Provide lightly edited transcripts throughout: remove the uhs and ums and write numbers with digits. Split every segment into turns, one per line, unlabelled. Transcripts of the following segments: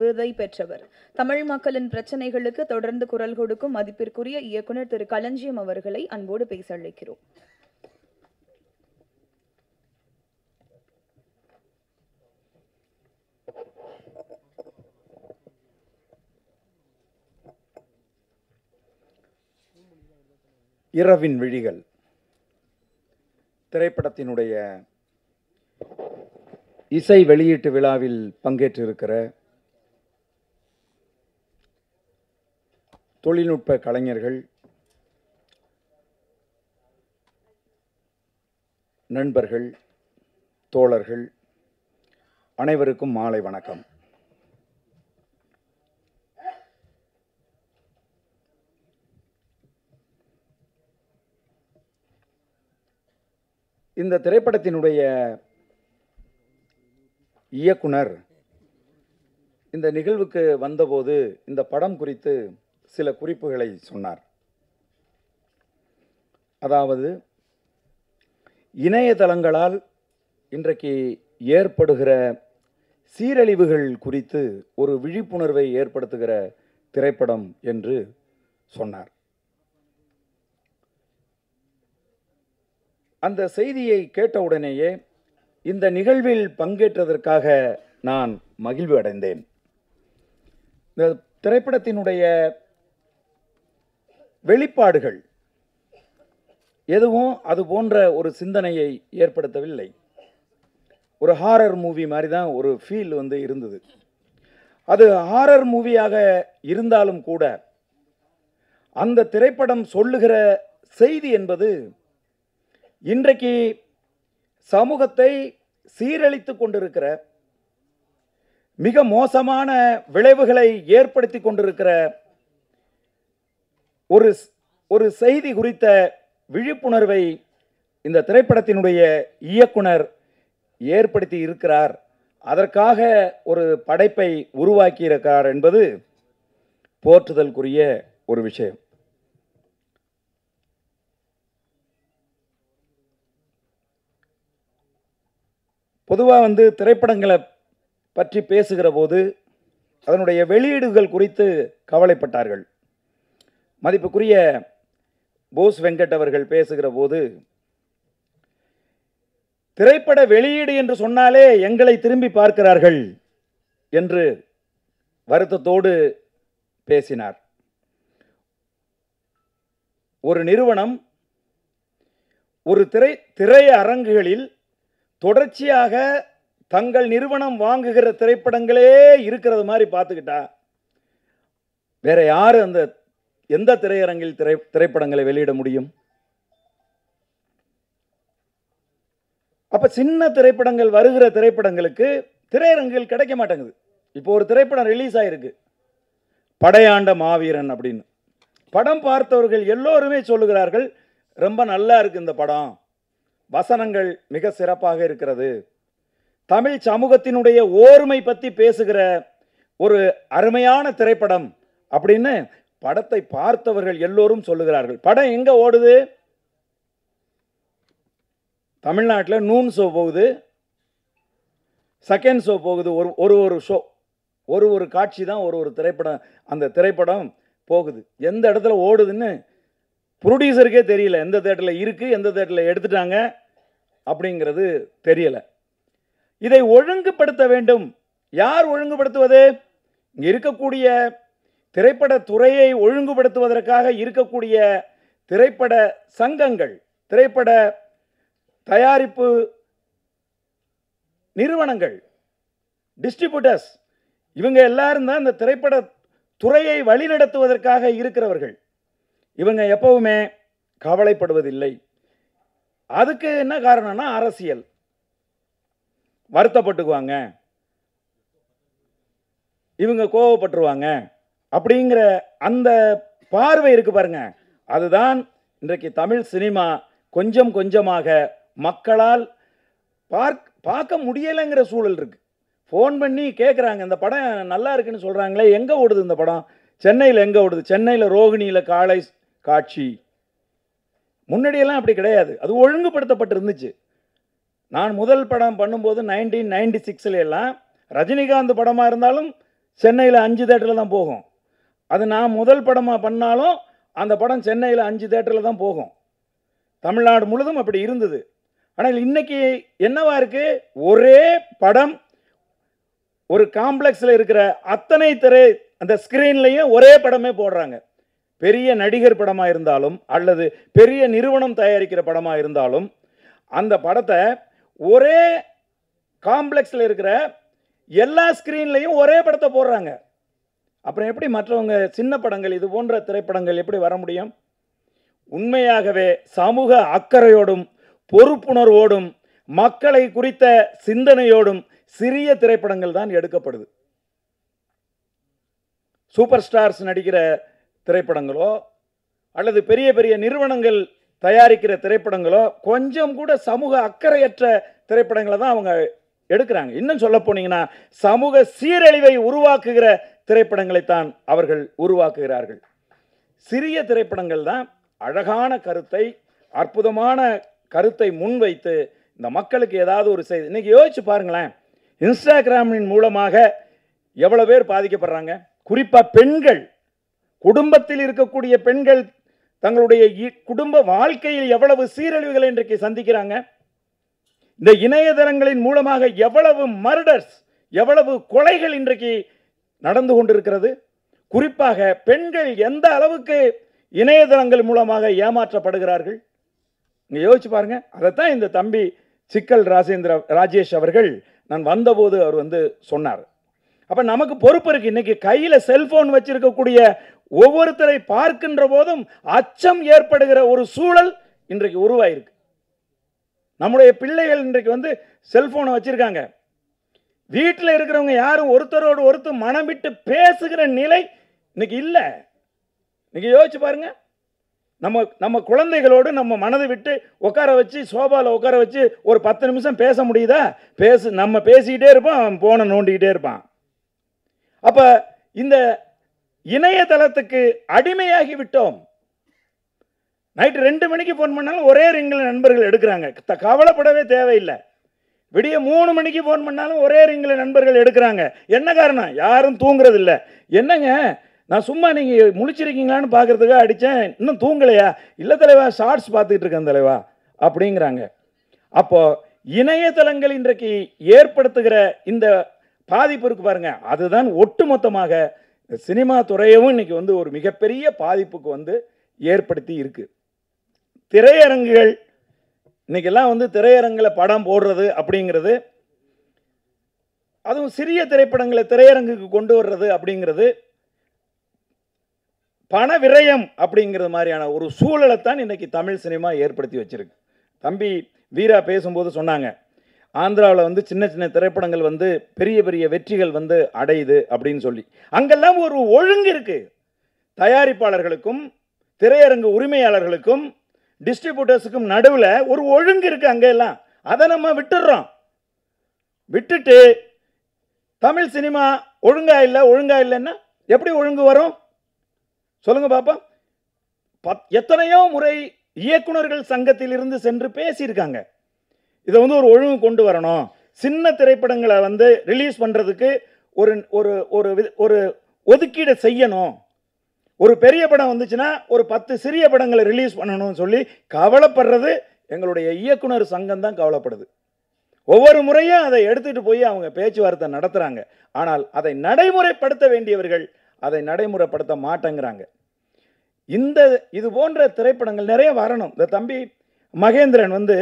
விருதை பெற்றவர். தமிழ் மக்களின் பிரச்சனைகளுக்கு தொடர்ந்து குரல் கொடுக்கும் மதிப்பிற்குரிய இயக்குனர் திரு களஞ்சியம் அவர்களை அன்போடு பேச அழைக்கிறோம்.
இரவின் விழிகள் திரைப்படத்தினுடைய இசை வெளியீட்டு விழாவில் பங்கேற்றிருக்கிற தொழில்நுட்ப கலைஞர்கள், நண்பர்கள், தோழர்கள் அனைவருக்கும் மாலை வணக்கம். இந்த திரைப்படத்தினுடைய இயக்குனர் இந்த நிகழ்வுக்கு வந்தபோது இந்த படம் குறித்து சில குறிப்புகளை சொன்னார். அதாவது, இணையதளங்களால் இன்றைக்கு ஏற்படுகிற சீரழிவுகள் குறித்து ஒரு விழிப்புணர்வை ஏற்படுத்துகிற திரைப்படம் என்று சொன்னார். அந்த செய்தியை கேட்டவுடனேயே இந்த நிகழ்வில் பங்கேற்றதற்காக நான் மகிழ்வு அடைந்தேன். இந்த திரைப்படத்தினுடைய வெளிப்பாடுகள் எதுவும் அது போன்ற ஒரு சிந்தனையை ஏற்படுத்தவில்லை. ஒரு ஹாரர் மூவி மாதிரி தான் ஒரு ஃபீல் இருந்தது. அது ஹாரர் மூவியாக இருந்தாலும் கூட அந்த திரைப்படம் சொல்லுகிற செய்தி என்பது இன்றைக்கு சமூகத்தை சீரழித்து கொண்டிருக்கிற, மிக மோசமான விளைவுகளை ஏற்படுத்தி கொண்டிருக்கிற ஒரு செய்தி குறித்த விழிப்புணர்வை இந்த திரைப்படத்தினுடைய இயக்குனர் ஏற்படுத்தி இருக்கிறார். அதற்காக ஒரு படைப்பை உருவாக்கி இருக்கிறார் என்பது போற்றுதலுக்குரிய ஒரு விஷயம். பொதுவாக திரைப்படங்களை பற்றி பேசுகிற போது அதனுடைய வெளியீடுகள் குறித்து கவலைப்பட்டார்கள். மதிப்புக்குரிய போஸ் வெங்கட் அவர்கள் பேசுகிற போது, திரைப்பட வெளியீடு என்று சொன்னாலே எங்களை திரும்பி பார்க்கிறார்கள் என்று வருத்தத்தோடு பேசினார். ஒரு நிறுவனம் ஒரு திரையரங்குகளில் தொடர்ச்சியாக தங்கள் நிறுவனம் வாங்குகிற திரைப்படங்களே இருக்கிறது மாதிரி பார்த்துக்கிட்டா வேற யாரு எந்த திரையரங்கில் திரைப்படங்களை வெளியிட முடியும்? அப்ப சின்ன திரைப்படங்கள் வருகிற திரைப்படங்களுக்கு திரையரங்குகள் கிடைக்க மாட்டேங்குது. இப்போ ஒரு திரைப்படம் ரிலீஸ் ஆயிருக்கு, படையாண்ட மாவீரன் அப்படின்னு. படம் பார்த்தவர்கள் எல்லோருமே சொல்லுகிறார்கள், ரொம்ப நல்லா இருக்கு இந்த படம், வசனங்கள் மிக சிறப்பாக இருக்கிறது, தமிழ் சமூகத்தினுடைய ஓர்மை பற்றி பேசுகிற ஒரு அருமையான திரைப்படம் அப்படின்னு படத்தை பார்த்தவர்கள் எல்லோரும் சொல்லுகிறார்கள். படம் எங்க ஓடுது? தமிழ்நாட்டில் நூன் ஷோ போகுது, செகண்ட் ஷோ போகுது. ஒரு ஷோ, ஒரு காட்சி தான் ஒரு திரைப்படம். அந்த திரைப்படம் போகுது, எந்த இடத்துல ஓடுதுன்னு ப்ரொடியூசருக்கே தெரியல. எந்த தேட்டரில் இருக்குது, எந்த தேட்டரில் எடுத்துட்டாங்க அப்படிங்கிறது தெரியல. இதை ஒழுங்குபடுத்த வேண்டும். யார் ஒழுங்குபடுத்துவது? இங்கே இருக்கக்கூடிய திரைப்பட துறையை ஒழுங்குபடுத்துவதற்காக இருக்கக்கூடிய திரைப்பட சங்கங்கள், திரைப்பட தயாரிப்பு நிறுவனங்கள், டிஸ்ட்ரிபியூட்டர்ஸ், இவங்க எல்லாரும் தான் இந்த திரைப்பட துறையை வழிநடத்துவதற்காக இருக்கிறவர்கள். இவங்க எப்பவுமே கவலைப்படுவதில்லை. அதுக்கு என்ன காரணம்னா அரசியல். வருத்தப்பட்டுக்குவாங்க, இவங்க கோவப்பட்டுருவாங்க அப்படிங்கிற அந்த பார்வை இருக்கு பாருங்க. அதுதான் இன்றைக்கு தமிழ் சினிமா கொஞ்சம் கொஞ்சமாக மக்களால் பார்க்க முடியலைங்கிற சூழல் இருக்கு. ஃபோன் பண்ணி கேட்குறாங்க, இந்த படம் நல்லா இருக்குன்னு சொல்கிறாங்களே, எங்கே ஓடுது இந்த படம்? சென்னையில் எங்கே ஓடுது? சென்னையில் ரோகிணியில் காலை காட்சி. முன்னாடியெல்லாம் அப்படி கிடையாது, அது ஒழுங்குபடுத்தப்பட்டு இருந்துச்சு. நான் முதல் படம் பண்ணும்போது 1996 எல்லாம் ரஜினிகாந்த் படமாக இருந்தாலும் சென்னையில் 5 தேட்டரில் தான் போகும். அது நான் முதல் படமாக பண்ணாலும் அந்த படம் சென்னையில் 5 தேட்டரில் தான் போகும். தமிழ்நாடு முழுதும் அப்படி இருந்தது. ஆனால் இன்னைக்கு என்னவா இருக்கு, ஒரே படம் ஒரு காம்ப்ளெக்ஸில் இருக்கிற அத்தனை அந்த ஸ்கிரீன்லையும் ஒரே படமே போடுறாங்க. பெரிய நடிகர் படமாக இருந்தாலும் அல்லது பெரிய நிறுவனம் தயாரிக்கிற படமாக இருந்தாலும் அந்த படத்தை ஒரே காம்ப்ளெக்ஸில் இருக்கிற எல்லா ஸ்கிரீன்லையும் ஒரே படத்தை போடுறாங்க. அப்புறம் எப்படி மற்றவங்க சின்ன படங்கள், இது போன்ற திரைப்படங்கள் எப்படி வர முடியும்? உண்மையாகவே சமூக அக்கறையோடும் பொறுப்புணர்வோடும் மக்களை குறித்த சிந்தனையோடும் சிறிய திரைப்படங்கள் தான் எடுக்கப்படுது. சூப்பர் ஸ்டார்ஸ் நடிக்கிற திரைப்படங்களோ அல்லது பெரிய பெரிய நிறுவனங்கள் தயாரிக்கிற திரைப்படங்களோ கொஞ்சம் கூட சமூக அக்கறையற்ற திரைப்படங்களை தான் அவங்க எடுக்கிறாங்க. இன்னும் சொல்ல போனீங்கன்னா சமூக சீரழிவை உருவாக்குகிற திரைப்படங்களைத்தான் அவர்கள் உருவாக்குகிறார்கள். சிறிய திரைப்படங்கள் தான் அழகான கருத்தை, அற்புதமான கருத்தை முன்வைத்து இந்த மக்களுக்கு ஏதாவது ஒரு செய்தி. இன்னைக்கு யோசிச்சு பாருங்களேன், இன்ஸ்டாகிராமின் மூலமாக எவ்வளவு பேர் பாதிக்கப்படுறாங்க. குறிப்பாக பெண்கள், குடும்பத்தில் இருக்கக்கூடிய பெண்கள் தங்களுடைய குடும்ப வாழ்க்கையில் எவ்வளவு சீரழிவுகளை இன்றைக்கு சந்திக்கிறாங்க. இந்த இணையதளங்களின் மூலமாக எவ்வளவு மர்டர்ஸ், எவ்வளவு கொலைகள் இன்றைக்கு நடந்து கொண்டிருக்கிறது. குறிப்பாக பெண்கள் எந்த அளவுக்கு இணையதளங்கள் மூலமாக ஏமாற்றப்படுகிறார்கள் இங்கே யோசிச்சு பாருங்க. அதைத்தான் இந்த தம்பி சிக்கல் ராஜேஷ் அவர்கள் நான் வந்தபோது அவர் வந்து சொன்னார். அப்ப நமக்கு பொறுப்பு இருக்கு. இன்னைக்கு கையில செல்போன் வச்சிருக்கக்கூடிய ஒவ்வொருத்தரை பார்க்கின்ற போதும் அச்சம் ஏற்படுகிற ஒரு சூழல் இன்றைக்கு உருவாயிருக்கு. நம்முடைய பிள்ளைகள் இன்றைக்கு வந்து செல்போனை வச்சிருக்காங்க. வீட்டில் இருக்கிறவங்க யாரும் ஒருத்தரோடு ஒருத்தர் மனம் விட்டு பேசுகிற நிலை இன்னைக்கு இல்லை. இன்னைக்கு யோசிச்சு பாருங்க, நம்ம குழந்தைகளோடு நம்ம மனதை விட்டு உட்கார வச்சு சோபாவில் உட்கார வச்சு ஒரு 10 நிமிஷம் பேச முடியுதா? நம்ம பேசிக்கிட்டே இருப்போம், அவன் போனை நோண்டிக்கிட்டே இருப்பான். அப்ப இந்த இணையதளத்துக்கு அடிமையாகி விட்டோம். நைட்டு 2 மணிக்கு போன் பண்ணாலும் ஒரே ரிங்கில் நண்பர்கள் எடுக்கிறாங்க. கவலைப்படவே தேவையில்லை. விடிய 3 மணிக்கு போன் பண்ணாலும் ஒரே ரிங்கில் நண்பர்கள் எடுக்கிறாங்க. என்ன காரணம்? யாரும் தூங்குறது இல்லை. என்னங்க, நான் சும்மா நீங்கள் முழிச்சிருக்கீங்களான்னு பார்க்கறதுக்காக அடித்தேன், இன்னும் தூங்கலையா? இல்லை தலைவா, ஷார்ட்ஸ் பார்த்துக்கிட்டு இருக்கேன் தலைவா அப்படிங்கிறாங்க. அப்போ இணையதளங்கள் இன்றைக்கு ஏற்படுத்துகிற இந்த பாதிப்பு இருக்கு பாருங்க, அதுதான் ஒட்டுமொத்தமாக சினிமா துறையவும் இன்னைக்கு வந்து ஒரு மிகப்பெரிய பாதிப்புக்கு வந்து ஏற்படுத்தி இருக்கு. திரையரங்குகள் இன்னைக்கெல்லாம் வந்து திரையரங்கில் படம் போடுறது அப்படிங்கிறது, அதுவும் சிறிய திரைப்படங்களை திரையரங்குக்கு கொண்டு வர்றது அப்படிங்கிறது பண விரயம் அப்படிங்கிறது மாதிரியான ஒரு சூழலை தான் இன்னைக்கு தமிழ் சினிமா ஏற்படுத்தி வச்சிருக்கு. தம்பி வீரா பேசும்போது சொன்னாங்க, ஆந்திராவில் வந்து சின்ன சின்ன திரைப்படங்கள் வந்து பெரிய பெரிய வெற்றிகள் வந்து அடையுது அப்படின்னு சொல்லி. அங்கெல்லாம் ஒரு ஒழுங்கு இருக்கு. தயாரிப்பாளர்களுக்கும் திரையரங்கு உரிமையாளர்களுக்கும் டிஸ்ட்ரிபியூட்டர்ஸுக்கும் நடுவில் ஒரு ஒழுங்கு இருக்கு அங்கெல்லாம். அதை நம்ம விட்டுடுறோம். விட்டுட்டு தமிழ் சினிமா ஒழுங்கா இல்லைன்னா எப்படி ஒழுங்கு வரும் சொல்லுங்க பாப்பா. எத்தனையோ முறை இயக்குனர்கள் சங்கத்தில் இருந்து சென்று பேசியிருக்காங்க. இதை வந்து ஒரு ஒழுங்கு கொண்டு வரணும், சின்ன திரைப்படங்களை வந்து ரிலீஸ் பண்ணுறதுக்கு ஒரு ஒரு ஒரு ஒரு ஒதுக்கீடு செய்யணும், ஒரு பெரிய படம் வந்துச்சுன்னா ஒரு 10 சிறிய படங்களை ரிலீஸ் பண்ணணும்னு சொல்லி கவலைப்படுறது எங்களுடைய இயக்குனர் சங்கம் தான் கவலைப்படுது. ஒவ்வொரு முறையும் அதை எடுத்துகிட்டு போய் அவங்க பேச்சுவார்த்தை நடத்துகிறாங்க. ஆனால் அதை நடைமுறைப்படுத்த வேண்டியவர்கள் அதை நடைமுறைப்படுத்த மாட்டேங்கிறாங்க. இது போன்ற திரைப்படங்கள் நிறைய வரணும். இந்த தம்பி மகேந்திரன் வந்து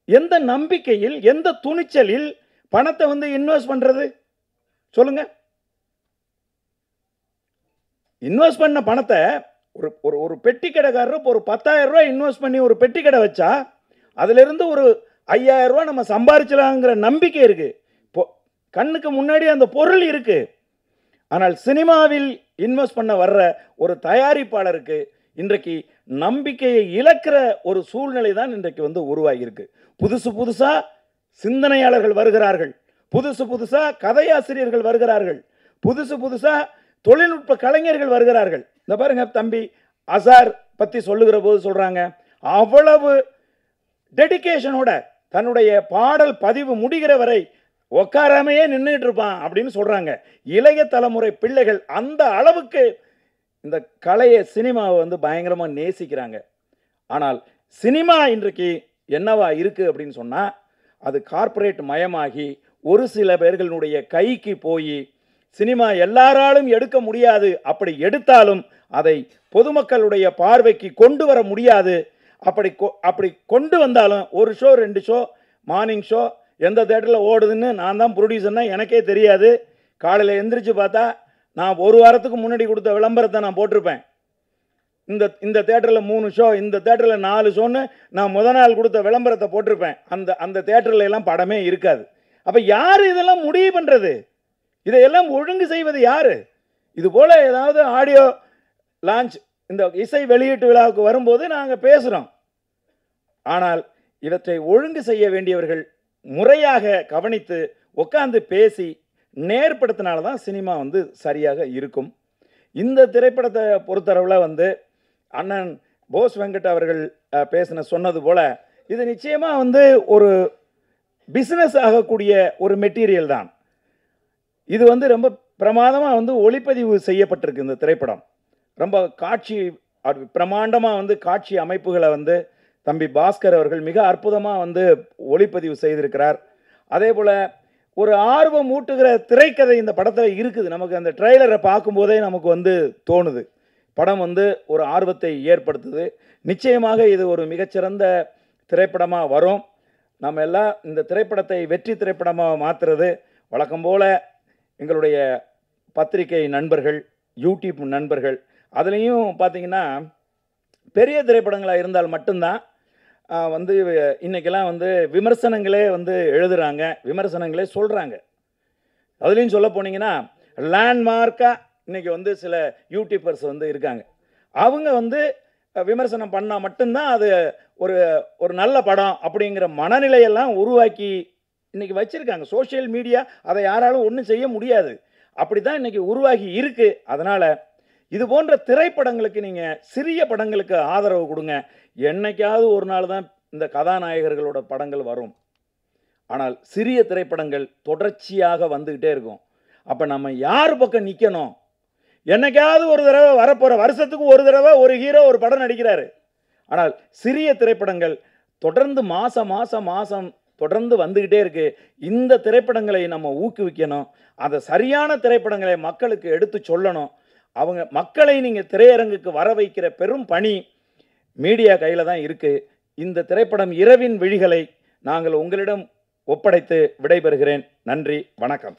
எந்த நம்பிக்கையில், எந்த துணிச்சலில் பணத்தை வந்து இன்வெஸ்ட் பண்றது சொல்லுங்க. இன்வெஸ்ட் பண்ண பணத்தை ஒரு பெட்டி கடைக்காரர் ஒரு 10,000 ரூபாய் இன்வெஸ்ட் பண்ணி ஒரு பெட்டி கடை வச்சா அதுல இருந்து ஒரு 5,000 ரூபாய் நம்ம சம்பாதிச்சலாங்கிற நம்பிக்கை இருக்கு. கண்ணுக்கு முன்னாடி அந்த பொருள் இருக்கு. ஆனால் சினிமாவில் இன்வெஸ்ட் பண்ண வர்ற ஒரு தயாரிப்பாளருக்கு இன்றைக்கு நம்பிக்கையை இழக்கிற ஒரு சூழ்நிலை தான் இன்றைக்கு வந்து உருவாகி இருக்கு. புதுசா சிந்தனையாளர்கள் வருகிறார்கள், புதுசா கதையாசிரியர்கள் வருகிறார்கள், புதுசா தொழில்நுட்ப கலைஞர்கள் வருகிறார்கள். இந்த பாருங்க, தம்பி அசார் பத்தி சொல்லுகிற போது சொல்றாங்க, அவ்வளவு டெடிகேஷனோட தன்னுடைய பாடல் பதிவு முடிகிற வரை உட்காராமையே நின்றுட்டு இருப்பான் அப்படின்னு சொல்றாங்க. இளைய தலைமுறை பிள்ளைகள் அந்த அளவுக்கு இந்த கலையை, சினிமாவை வந்து பயங்கரமா நேசிக்கிறாங்க. ஆனால் சினிமா இன்றைக்கு என்னவா இருக்கு அப்படின்னு சொன்னா, அது கார்ப்பரேட் மயமாகி ஒரு சில பேர்களுடைய கைக்கு போய் சினிமா எல்லாராலும் எடுக்க முடியாது. அப்படி எடுத்தாலும் அதை பொதுமக்களுடைய பார்வைக்கு கொண்டு வர முடியாது. அப்படி கொண்டு வந்தாலும் ஒரு ஷோ 2 ஷோ மார்னிங் ஷோ எந்த தேட்டரில் ஓடுதுன்னு நான் தான் ப்ரொடியூசர்னா எனக்கே தெரியாது. காலையில் எந்திரிச்சு பார்த்தா நான் ஒரு வாரத்துக்கு முன்னாடி கொடுத்த விளம்பரத்தை நான் போட்டிருப்பேன். இந்த தேட்டரில் 3 ஷோ, இந்த தேட்டரில் 4 ஷோன்னு நான் முத நாள் கொடுத்த விளம்பரத்தை போட்டிருப்பேன். அந்த தேட்டரில் எல்லாம் படமே இருக்காது. அப்போ யார் இதெல்லாம் முடிவு பண்ணுறது? இதையெல்லாம் ஒழுங்கு செய்வது யார்? இது போல் ஏதாவது ஆடியோ லான்ச், இந்த இசை வெளியீட்டு விழாவுக்கு வரும்போது நாங்கள் பேசுகிறோம். ஆனால் இவற்றை ஒழுங்கு செய்ய வேண்டியவர்கள் முறையாக கவனித்து உட்காந்து பேசி நேர்படுத்தினால தான் சினிமா வந்து சரியாக இருக்கும். இந்த திரைப்படத்தை பொறுத்தளவில் வந்து அண்ணன் போஸ் வெங்கட் அவர்கள் சொன்னது போல் இது நிச்சயமாக வந்து ஒரு பிஸ்னஸ் ஆகக்கூடிய ஒரு மெட்டீரியல் தான். இது வந்து ரொம்ப பிரமாதமாக வந்து ஒளிப்பதிவு செய்யப்பட்டிருக்கு. இந்த திரைப்படம் ரொம்ப பிரமாண்டமாக வந்து காட்சி அமைப்புகளை வந்து தம்பி பாஸ்கர் அவர்கள் மிக அற்புதமாக வந்து ஒளிப்பதிவு செய்திருக்கிறார். அதே போல் ஒரு ஆர்வம் ஊட்டுகிற திரைக்கதை இந்த படத்தில் இருக்குது. நமக்கு அந்த ட்ரெய்லரை பார்க்கும்போதே நமக்கு வந்து தோணுது. படம் வந்து ஒரு ஆர்வத்தை ஏற்படுத்துது. நிச்சயமாக இது ஒரு மிகச்சிறந்த திரைப்படமாக வரும். நம்ம எல்லாம் இந்த திரைப்படத்தை வெற்றி திரைப்படமாக மாற்றுறது வழக்கம் போல் எங்களுடைய பத்திரிகை நண்பர்கள், யூடியூப் நண்பர்கள், அதுலேயும் பார்த்திங்கன்னா பெரிய திரைப்படங்களாக இருந்தால் மட்டும்தான் வந்து இன்றைக்கெல்லாம் வந்து விமர்சனங்களே வந்து எழுதுகிறாங்க, விமர்சனங்களே சொல்கிறாங்க. அதுலேயும் சொல்ல போனீங்கன்னா லேண்ட்மார்க்காக இன்றைக்கி வந்து சில யூடியூபர்ஸ் வந்து இருக்காங்க. அவங்க வந்து விமர்சனம் பண்ணால் மட்டும்தான் அது ஒரு நல்ல படம் அப்படிங்கிற மனநிலையெல்லாம் உருவாக்கி இன்றைக்கி வச்சுருக்காங்க. சோஷியல் மீடியா அதை யாராலும் ஒன்றும் செய்ய முடியாது. அப்படி தான் இன்றைக்கி உருவாகி இருக்குது. அதனால் இது போன்ற திரைப்படங்களுக்கு நீங்கள் சிறிய படங்களுக்கு ஆதரவு கொடுங்க. என்னைக்காவது ஒரு நாள் தான் இந்த கதாநாயகர்களோட படங்கள் வரும். ஆனால் சிறிய திரைப்படங்கள் தொடர்ச்சியாக வந்துக்கிட்டே இருக்கும். அப்போ நம்ம யார் பக்கம் நிற்கணும்? என்னைக்காவது ஒரு தடவை வரப்போகிற வருஷத்துக்கு ஒரு தடவை ஒரு ஹீரோ ஒரு படம் நடிக்கிறாரு. ஆனால் சிறிய திரைப்படங்கள் தொடர்ந்து மாதம் தொடர்ந்து வந்துக்கிட்டே இருக்குது. இந்த திரைப்படங்களை நம்ம ஊக்குவிக்கணும். அதை சரியான திரைப்படங்களை மக்களுக்கு எடுத்து சொல்லணும். அவங்க மக்களை நீங்கள் திரையரங்குக்கு வர வைக்கிற பெரும் பணி மீடியா கையில் தான் இருக்குது. இந்த திரைப்படம் இரவின் விழிகளை நாங்கள் உங்களிடம் ஒப்படைத்து விடைபெறுகிறேன். நன்றி, வணக்கம்.